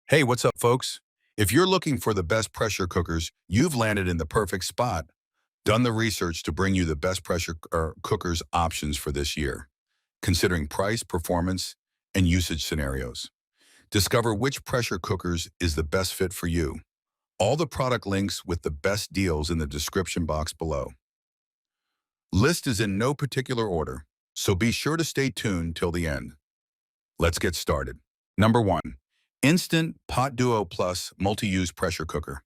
Hey, what's up, folks? If you're looking for the best pressure cookers, you've landed in the perfect spot. Done the research to bring you the best pressure cookers options for this year, considering price, performance, and usage scenarios. Discover which pressure cookers is the best fit for you. All the product links with the best deals in the description box below. List is in no particular order, so be sure to stay tuned till the end. Let's get started. Number 1. Instant Pot Duo Plus Multi-Use Pressure Cooker.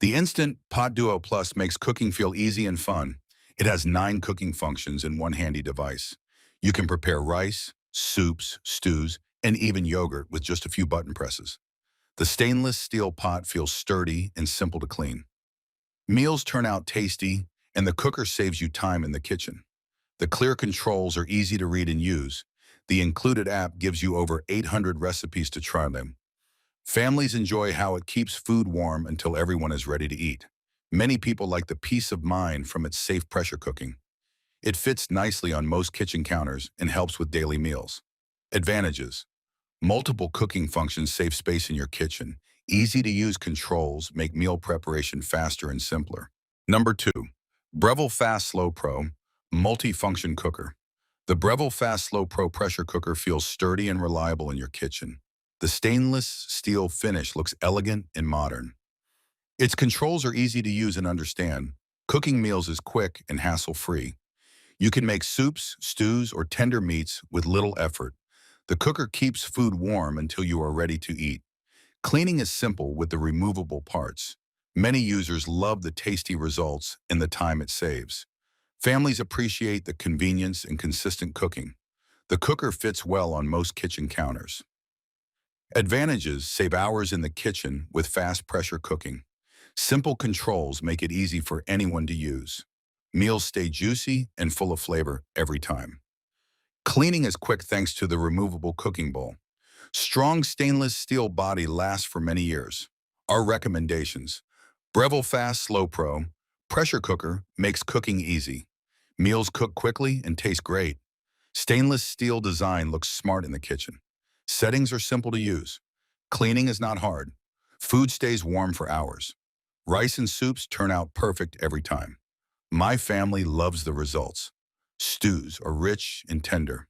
The Instant Pot Duo Plus makes cooking feel easy and fun. It has 9 cooking functions in one handy device. You can prepare rice, soups, stews, and even yogurt with just a few button presses. The stainless steel pot feels sturdy and simple to clean. Meals turn out tasty, and the cooker saves you time in the kitchen. The clear controls are easy to read and use. The included app gives you over 800 recipes to try them. Families enjoy how it keeps food warm until everyone is ready to eat. Many people like the peace of mind from its safe pressure cooking. It fits nicely on most kitchen counters and helps with daily meals. Advantages: multiple cooking functions save space in your kitchen. Easy-to-use controls make meal preparation faster and simpler. Number 2. Breville Fast Slow Pro Multi-Function Cooker. The Breville Fast Slow Pro pressure cooker feels sturdy and reliable in your kitchen. The stainless steel finish looks elegant and modern. Its controls are easy to use and understand. Cooking meals is quick and hassle-free. You can make soups, stews, or tender meats with little effort. The cooker keeps food warm until you are ready to eat. Cleaning is simple with the removable parts. Many users love the tasty results and the time it saves. Families appreciate the convenience and consistent cooking. The cooker fits well on most kitchen counters. Advantages: save hours in the kitchen with fast pressure cooking. Simple controls make it easy for anyone to use. Meals stay juicy and full of flavor every time. Cleaning is quick thanks to the removable cooking bowl. Strong stainless steel body lasts for many years. Our recommendations: Breville Fast Slow Pro pressure cooker makes cooking easy. Meals cook quickly and taste great. Stainless steel design looks smart in the kitchen. Settings are simple to use. Cleaning is not hard. Food stays warm for hours. Rice and soups turn out perfect every time. My family loves the results. Stews are rich and tender.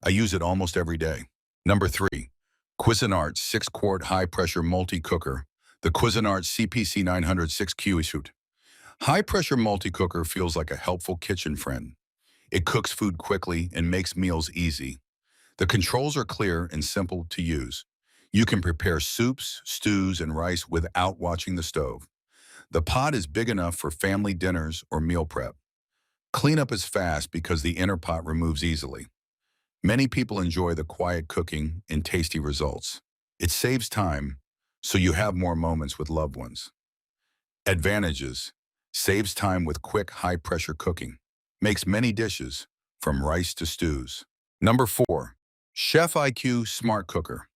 I use it almost every day. Number 3. Cuisinart 6-quart high-pressure multi-cooker. The Cuisinart CPC 906 Cuisinart high-pressure multi-cooker feels like a helpful kitchen friend. It cooks food quickly and makes meals easy. The controls are clear and simple to use. You can prepare soups, stews, and rice without watching the stove. The pot is big enough for family dinners or meal prep. Cleanup is fast because the inner pot removes easily. Many people enjoy the quiet cooking and tasty results. It saves time, so you have more moments with loved ones. Advantages: saves time with quick, high-pressure cooking. Makes many dishes, from rice to stews. Number 4. Chef IQ Smart Cooker.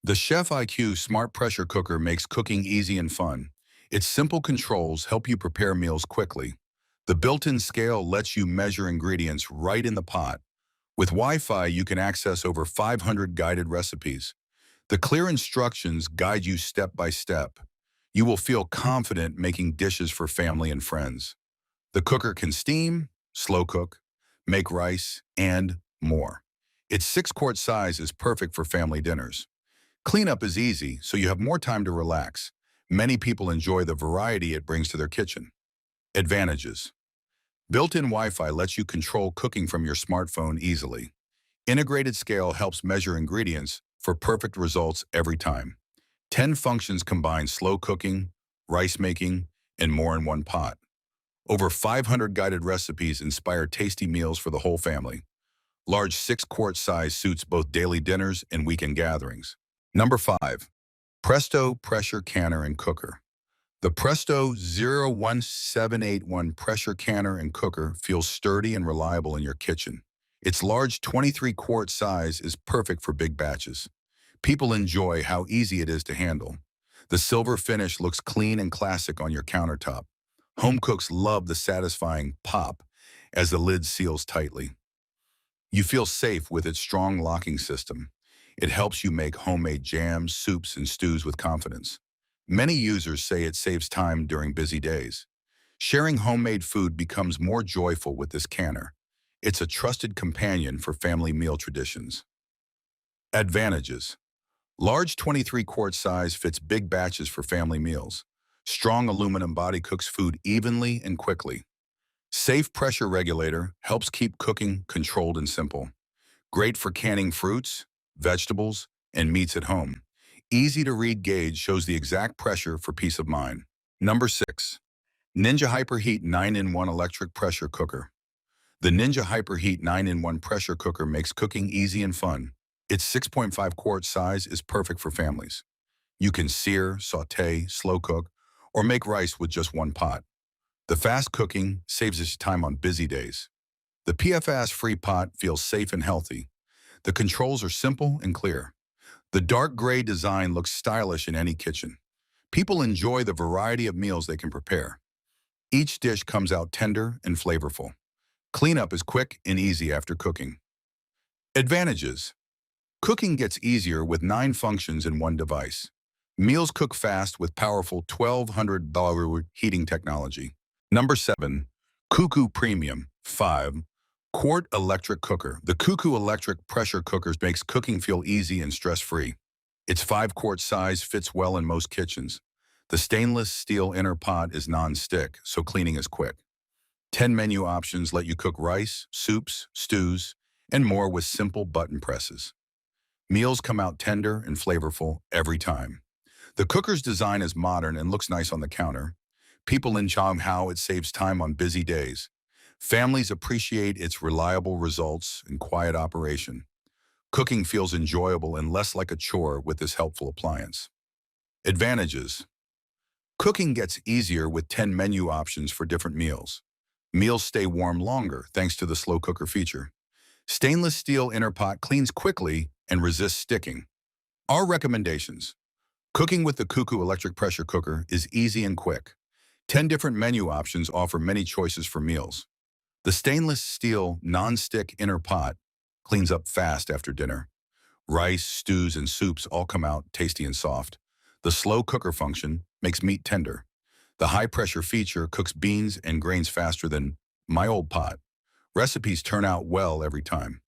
The Chef IQ Smart Pressure Cooker makes cooking easy and fun. Its simple controls help you prepare meals quickly. The built-in scale lets you measure ingredients right in the pot. With Wi-Fi, you can access over 500 guided recipes. The clear instructions guide you step by step. You will feel confident making dishes for family and friends. The cooker can steam, slow cook, make rice, and more. Its 6-quart size is perfect for family dinners. Cleanup is easy, so you have more time to relax. Many people enjoy the variety it brings to their kitchen. Advantages: built-in Wi-Fi lets you control cooking from your smartphone easily. Integrated scale helps measure ingredients for perfect results every time. 10 functions combine slow cooking, rice making, and more in one pot. Over 500 guided recipes inspire tasty meals for the whole family. Large 6-quart size suits both daily dinners and weekend gatherings. Number 5. Presto Pressure Canner and Cooker. The Presto 01781 pressure canner and cooker feels sturdy and reliable in your kitchen. Its large 23-quart size is perfect for big batches. People enjoy how easy it is to handle. The silver finish looks clean and classic on your countertop. Home cooks love the satisfying pop as the lid seals tightly. You feel safe with its strong locking system. It helps you make homemade jams, soups, and stews with confidence. Many users say it saves time during busy days. Sharing homemade food becomes more joyful with this canner. It's a trusted companion for family meal traditions. Advantages. Large 23-quart size fits big batches for family meals. Strong aluminum body cooks food evenly and quickly. Safe pressure regulator helps keep cooking controlled and simple. Great for canning fruits, vegetables, and meats at home. Easy to read gauge shows the exact pressure for peace of mind. Number 6. Ninja HyperHeat 9-in-1 Electric Pressure Cooker. The Ninja HyperHeat 9-in-1 pressure cooker makes cooking easy and fun. Its 6.5-quart size is perfect for families. You can sear, saute, slow cook, or make rice with just one pot. The fast cooking saves us time on busy days. The PFAS-free pot feels safe and healthy. The controls are simple and clear. The dark gray design looks stylish in any kitchen. People enjoy the variety of meals they can prepare. Each dish comes out tender and flavorful. Cleanup is quick and easy after cooking. Advantages. Cooking gets easier with 9 functions in one device. Meals cook fast with powerful $1,200 heating technology. Number 7. Cuckoo Premium 5-quart Electric Cooker. The Cuckoo electric pressure cooker makes cooking feel easy and stress-free. Its 5-quart size fits well in most kitchens. The stainless steel inner pot is non-stick, so cleaning is quick. 10 menu options let you cook rice, soups, stews, and more with simple button presses. Meals come out tender and flavorful every time. The cooker's design is modern and looks nice on the counter. People enjoy how it saves time on busy days. Families appreciate its reliable results and quiet operation. Cooking feels enjoyable and less like a chore with this helpful appliance. Advantages. Cooking gets easier with 10 menu options for different meals. Meals stay warm longer thanks to the slow cooker feature. Stainless steel inner pot cleans quickly and resists sticking. Our recommendations. Cooking with the Cuckoo electric pressure cooker is easy and quick. 10 different menu options offer many choices for meals. The stainless steel non-stick inner pot cleans up fast after dinner. Rice, stews, and soups all come out tasty and soft. The slow cooker function makes meat tender. The high-pressure feature cooks beans and grains faster than my old pot. Recipes turn out well every time.